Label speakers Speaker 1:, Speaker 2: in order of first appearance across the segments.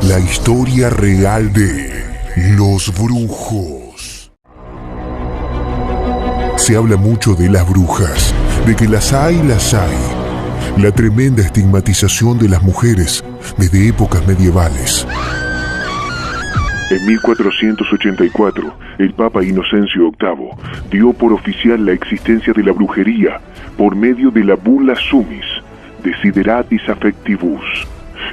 Speaker 1: La historia real de los brujos. Se habla mucho de las brujas, de que las hay. La tremenda estigmatización de las mujeres desde épocas medievales.
Speaker 2: En 1484, el Papa Inocencio VIII dio por oficial la existencia de la brujería por medio de la Bulla Sumis, Desideratis Affectivus,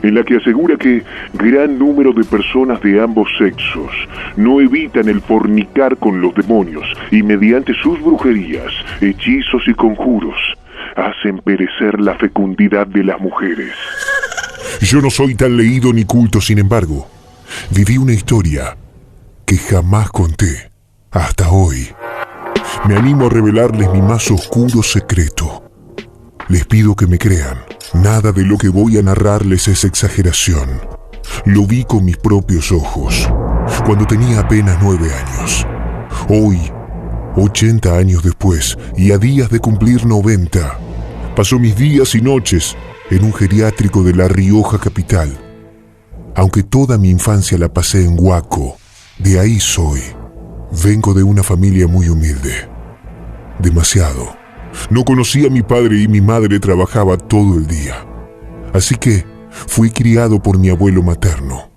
Speaker 2: en la que asegura que gran número de personas de ambos sexos no evitan el fornicar con los demonios y mediante sus brujerías, hechizos y conjuros hacen perecer la fecundidad de las mujeres.
Speaker 1: Yo no soy tan leído ni culto, sin embargo, viví una historia que jamás conté hasta hoy. Me animo a revelarles mi más oscuro secreto. Les pido que me crean. Nada de lo que voy a narrarles es exageración. Lo vi con mis propios ojos, cuando tenía apenas 9 años. Hoy, 80 años después, y a días de cumplir 90, paso mis días y noches en un geriátrico de La Rioja capital. Aunque toda mi infancia la pasé en Huaco, de ahí soy. Vengo de una familia muy humilde. Demasiado. No conocía a mi padre y mi madre trabajaba todo el día. Así que fui criado por mi abuelo materno.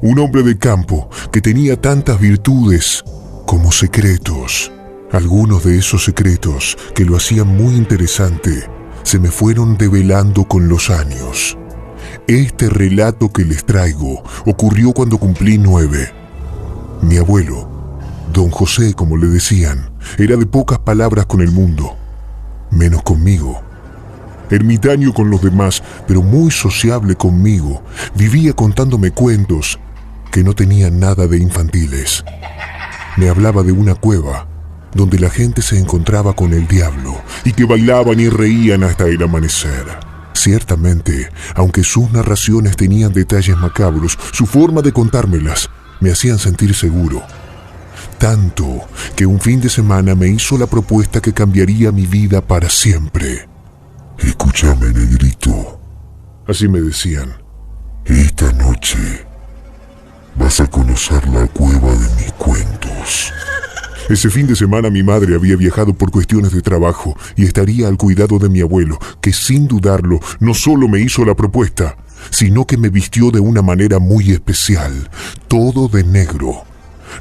Speaker 1: Un hombre de campo que tenía tantas virtudes como secretos. Algunos de esos secretos que lo hacían muy interesante se me fueron develando con los años. Este relato que les traigo ocurrió cuando cumplí 9. Mi abuelo, don José como le decían, era de pocas palabras con el mundo, menos conmigo. Ermitaño con los demás, pero muy sociable conmigo, vivía contándome cuentos que no tenían nada de infantiles. Me hablaba de una cueva donde la gente se encontraba con el diablo y que bailaban y reían hasta el amanecer. Ciertamente, aunque sus narraciones tenían detalles macabros, su forma de contármelas me hacían sentir seguro. Tanto que un fin de semana me hizo la propuesta que cambiaría mi vida para siempre.
Speaker 3: Escúchame, negrito.
Speaker 1: Así me decían.
Speaker 3: Esta noche vas a conocer la cueva de mis cuentos.
Speaker 1: Ese fin de semana mi madre había viajado por cuestiones de trabajo y estaría al cuidado de mi abuelo, que sin dudarlo no solo me hizo la propuesta, sino que me vistió de una manera muy especial, todo de negro.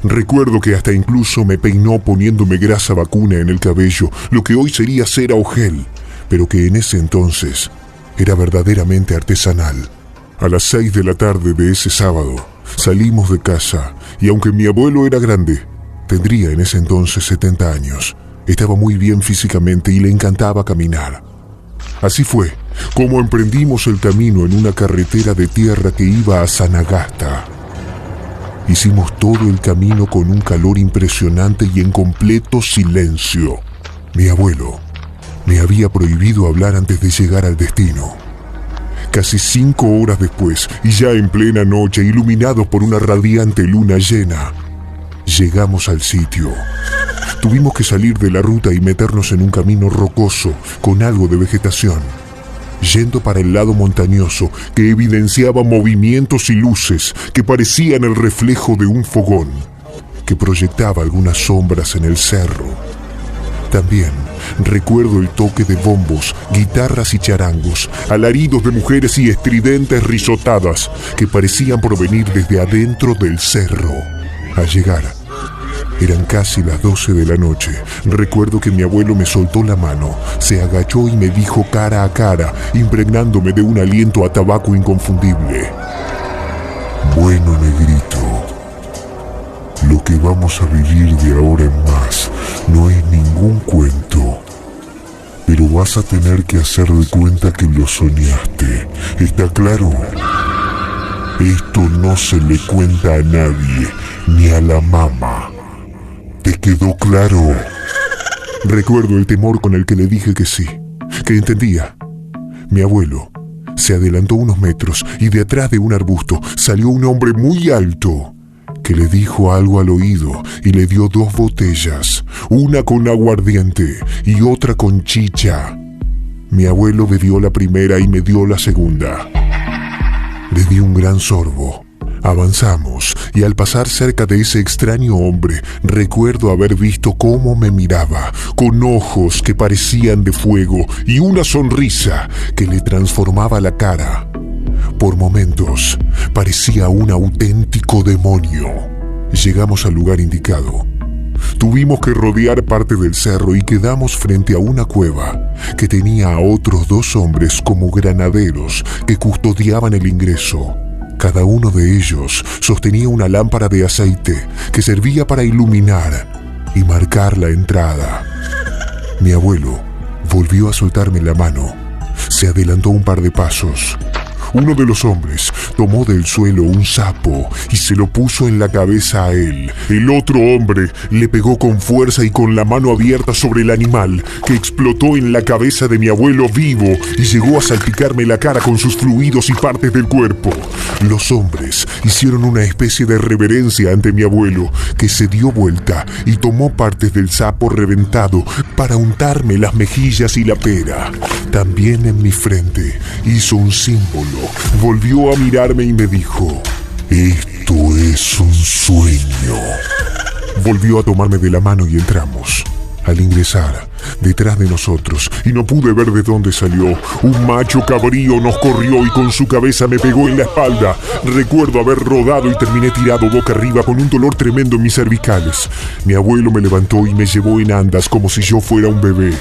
Speaker 1: Recuerdo que hasta incluso me peinó poniéndome grasa vacuna en el cabello, lo que hoy sería cera o gel, pero que en ese entonces era verdaderamente artesanal. A las 6 de la tarde de ese sábado salimos de casa y aunque mi abuelo era grande, tendría en ese entonces 70 años, estaba muy bien físicamente y le encantaba caminar. Así fue como emprendimos el camino en una carretera de tierra que iba a Sanagasta. Hicimos todo el camino con un calor impresionante y en completo silencio. Mi abuelo me había prohibido hablar antes de llegar al destino. Casi 5 horas después, y ya en plena noche, iluminados por una radiante luna llena, llegamos al sitio. Tuvimos que salir de la ruta y meternos en un camino rocoso con algo de vegetación, yendo para el lado montañoso que evidenciaba movimientos y luces que parecían el reflejo de un fogón que proyectaba algunas sombras en el cerro. También recuerdo el toque de bombos, guitarras y charangos, alaridos de mujeres y estridentes risotadas que parecían provenir desde adentro del cerro. Al llegar, eran casi las 12 de la noche. Recuerdo que mi abuelo me soltó la mano, se agachó y me dijo cara a cara, impregnándome de un aliento a tabaco inconfundible:
Speaker 3: Bueno, negrito, lo que vamos a vivir de ahora en más no es ningún cuento, pero vas a tener que hacer de cuenta que lo soñaste. ¿Está claro? Esto no se le cuenta a nadie, ni a la mamá. ¿Te quedó claro?
Speaker 1: Recuerdo el temor con el que le dije que sí, que entendía. Mi abuelo se adelantó unos metros y de atrás de un arbusto salió un hombre muy alto que le dijo algo al oído y le dio 2 botellas, una con aguardiente y otra con chicha. Mi abuelo bebió la primera y me dio la segunda. Le di un gran sorbo. Avanzamos y al pasar cerca de ese extraño hombre, recuerdo haber visto cómo me miraba, con ojos que parecían de fuego y una sonrisa que le transformaba la cara. Por momentos, parecía un auténtico demonio. Llegamos al lugar indicado. Tuvimos que rodear parte del cerro y quedamos frente a una cueva que tenía a otros 2 hombres como granaderos que custodiaban el ingreso. Cada uno de ellos sostenía una lámpara de aceite que servía para iluminar y marcar la entrada. Mi abuelo volvió a soltarme la mano. Se adelantó un par de pasos. Uno de los hombres tomó del suelo un sapo y se lo puso en la cabeza a él. El otro hombre le pegó con fuerza y con la mano abierta sobre el animal, que explotó en la cabeza de mi abuelo vivo y llegó a salpicarme la cara con sus fluidos y partes del cuerpo. Los hombres hicieron una especie de reverencia ante mi abuelo, que se dio vuelta y tomó partes del sapo reventado para untarme las mejillas y la pera. También en mi frente hizo un símbolo. Volvió a mirarme y me dijo: «Esto es un sueño». Volvió a tomarme de la mano y entramos. Al ingresar, detrás de nosotros, y no pude ver de dónde salió, un macho cabrío nos corrió y con su cabeza me pegó en la espalda. Recuerdo haber rodado y terminé tirado boca arriba con un dolor tremendo en mis cervicales. Mi abuelo me levantó y me llevó en andas como si yo fuera un bebé.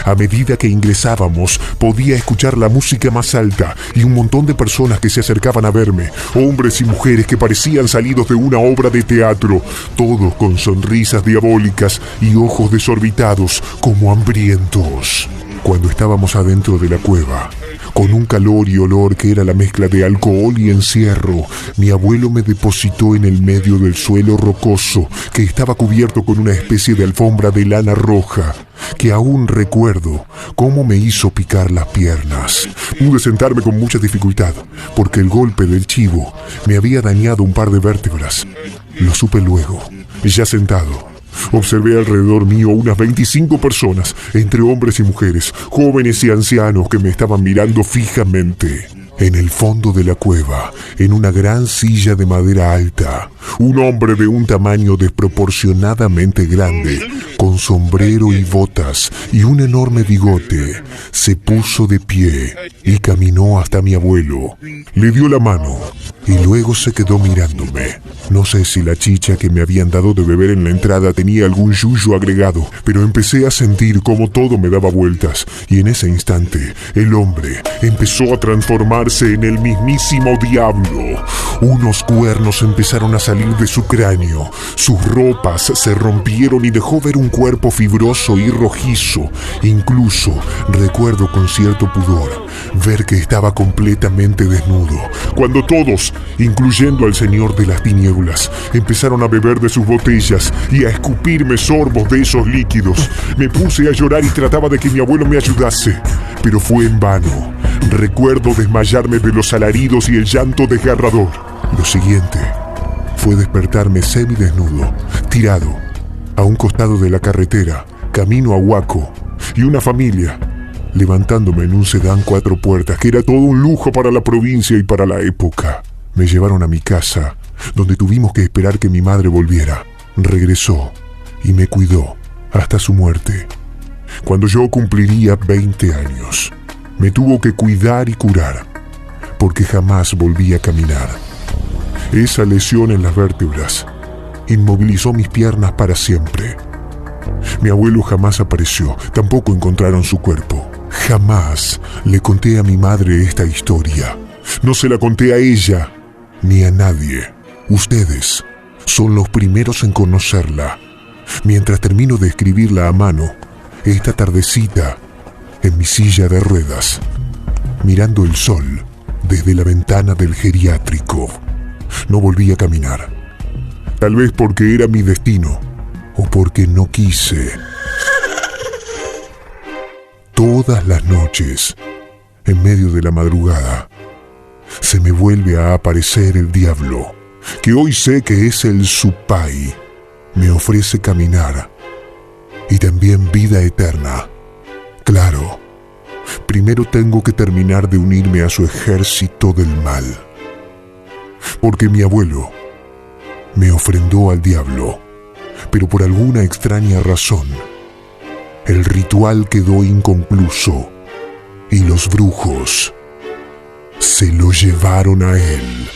Speaker 1: A medida que ingresábamos, podía escuchar la música más alta y un montón de personas que se acercaban a verme, hombres y mujeres que parecían salidos de una obra de teatro, todos con sonrisas diabólicas y ojos desorbitados como hambrientos. Cuando estábamos adentro de la cueva, con un calor y olor que era la mezcla de alcohol y encierro, mi abuelo me depositó en el medio del suelo rocoso que estaba cubierto con una especie de alfombra de lana roja, que aún recuerdo cómo me hizo picar las piernas. Pude sentarme con mucha dificultad, porque el golpe del chivo me había dañado un par de vértebras. Lo supe luego, ya sentado. Observé alrededor mío unas 25 personas, entre hombres y mujeres, jóvenes y ancianos que me estaban mirando fijamente. En el fondo de la cueva, en una gran silla de madera alta, un hombre de un tamaño desproporcionadamente grande, con sombrero y botas y un enorme bigote, se puso de pie y caminó hasta mi abuelo. Le dio la mano y luego se quedó mirándome. No sé si la chicha que me habían dado de beber en la entrada tenía algún yuyo agregado, pero empecé a sentir como todo me daba vueltas, y en ese instante el hombre empezó a transformarse en el mismísimo diablo. Unos cuernos empezaron a salir de su cráneo, sus ropas se rompieron y dejó ver un cuerpo fibroso y rojizo. Incluso recuerdo con cierto pudor ver que estaba completamente desnudo, cuando todos, incluyendo al señor de las tinieblas, empezaron a beber de sus botellas y a escupirme sorbos de esos líquidos. Me puse a llorar y trataba de que mi abuelo me ayudase, pero fue en vano. Recuerdo desmayarme de los alaridos y el llanto desgarrador. Lo siguiente fue despertarme semidesnudo, tirado a un costado de la carretera, camino a Huaco, y una familia levantándome en un sedán 4 puertas, que era todo un lujo para la provincia y para la época. Me llevaron a mi casa, donde tuvimos que esperar que mi madre volviera. Regresó y me cuidó hasta su muerte. Cuando yo cumpliría 20 años, me tuvo que cuidar y curar, porque jamás volví a caminar. Esa lesión en las vértebras inmovilizó mis piernas para siempre. Mi abuelo jamás apareció, tampoco encontraron su cuerpo. Jamás le conté a mi madre esta historia. No se la conté a ella ni a nadie. Ustedes son los primeros en conocerla. Mientras termino de escribirla a mano, esta tardecita, en mi silla de ruedas, mirando el sol desde la ventana del geriátrico, no volví a caminar. Tal vez porque era mi destino, o porque no quise. Todas las noches, en medio de la madrugada, se me vuelve a aparecer el diablo, que hoy sé que es el Supai. Me ofrece caminar y también vida eterna. Claro, primero tengo que terminar de unirme a su ejército del mal. porque mi abuelo me ofrendó al diablo, pero por alguna extraña razón, el ritual quedó inconcluso y los brujos se lo llevaron a él.